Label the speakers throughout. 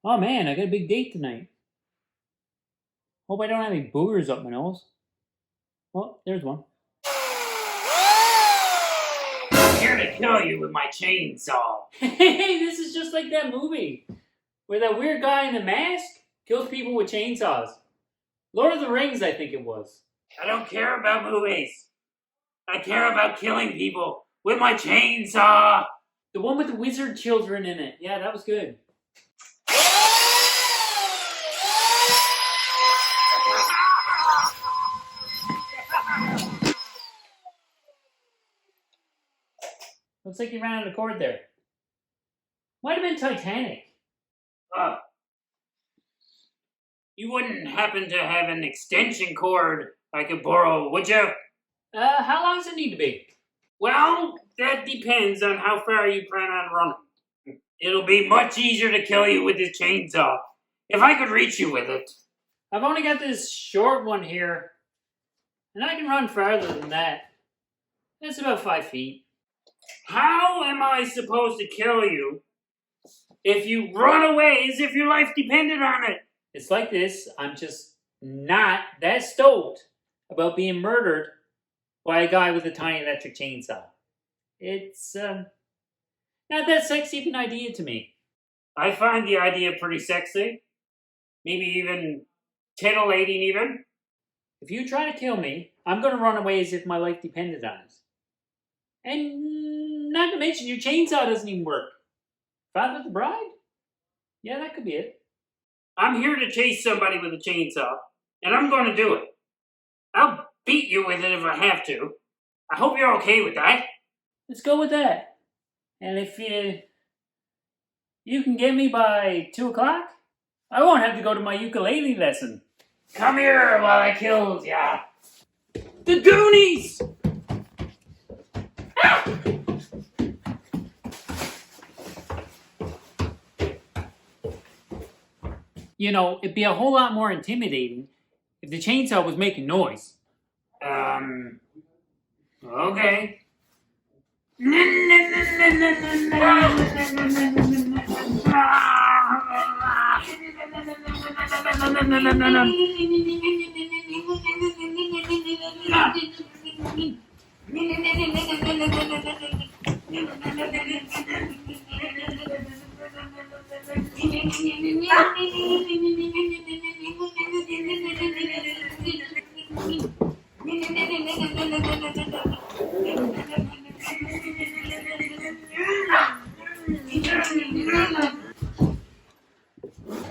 Speaker 1: Oh man, I got a big date tonight. Hope I don't have any boogers up my nose. Well, there's one.
Speaker 2: I'm here to kill you with my chainsaw.
Speaker 1: Hey, this is just like that movie where that weird guy in the mask kills people with chainsaws. Lord of the Rings, I think it was.
Speaker 2: I don't care about movies. I care about killing people with my chainsaw.
Speaker 1: The one with the wizard children in it. Yeah, that was good. Looks like you ran out of cord there. Might have been Titanic.
Speaker 2: You wouldn't happen to have an extension cord I could borrow, would you?
Speaker 1: How long does it need to be?
Speaker 2: Well, that depends on how far you plan on running. It'll be much easier to kill you with this chainsaw if I could reach you with it.
Speaker 1: I've only got this short one here, and I can run farther than that. That's about 5 feet.
Speaker 2: How am I supposed to kill you if you run away as if your life depended on it?
Speaker 1: It's like this. I'm just not that stoked about being murdered by a guy with a tiny electric chainsaw. It's not that sexy of an idea to me.
Speaker 2: I find the idea pretty sexy. Maybe even titillating even.
Speaker 1: If you try to kill me, I'm going to run away as if my life depended on it. And not to mention your chainsaw doesn't even work. Father the Bride? Yeah, that could be it.
Speaker 2: I'm here to chase somebody with a chainsaw, and I'm going to do it. I'll beat you with it if I have to. I hope you're okay with that.
Speaker 1: Let's go with that. And if you can get me by 2 o'clock, I won't have to go to my ukulele lesson.
Speaker 2: Come here while I killed ya.
Speaker 1: The Goonies! You know, it'd be a whole lot more intimidating if the chainsaw was making noise.
Speaker 2: Okay.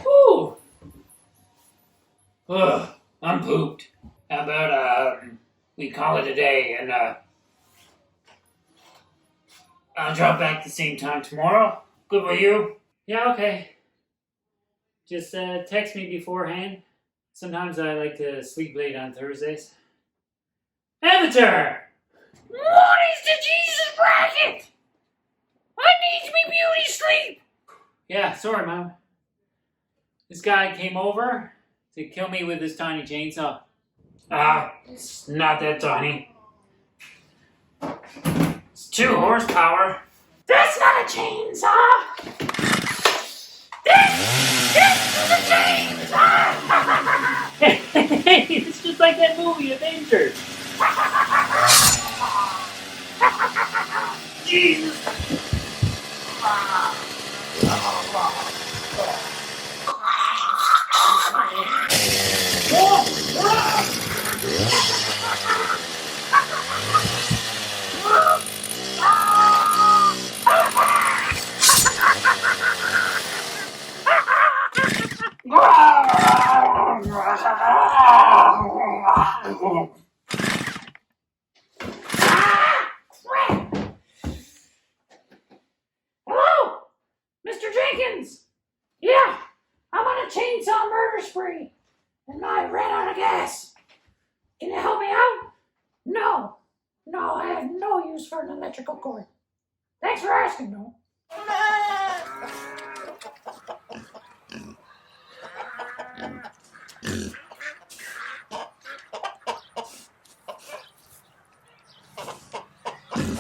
Speaker 1: Whew.
Speaker 2: Ugh, I'm pooped. How about, we call it a day and, I'll drop back the same time tomorrow. Good with you?
Speaker 1: Yeah, okay. Just text me beforehand. Sometimes I like to sleep late on Thursdays. Avatar!
Speaker 2: What is the Jesus bracket? I need me beauty sleep.
Speaker 1: Yeah, sorry, Mom. This guy came over to kill me with his tiny chainsaw.
Speaker 2: It's not that tiny. It's 2 horsepower. That's not a chainsaw. This is a chainsaw.
Speaker 1: Hey, it's just like that movie, Avengers.
Speaker 2: Jesus. Hello, Mr. Jenkins. Yeah, I'm on a chainsaw murder spree, and I ran out of gas. Can you help me out? No, I have no use for an electrical cord. Thanks for asking, though.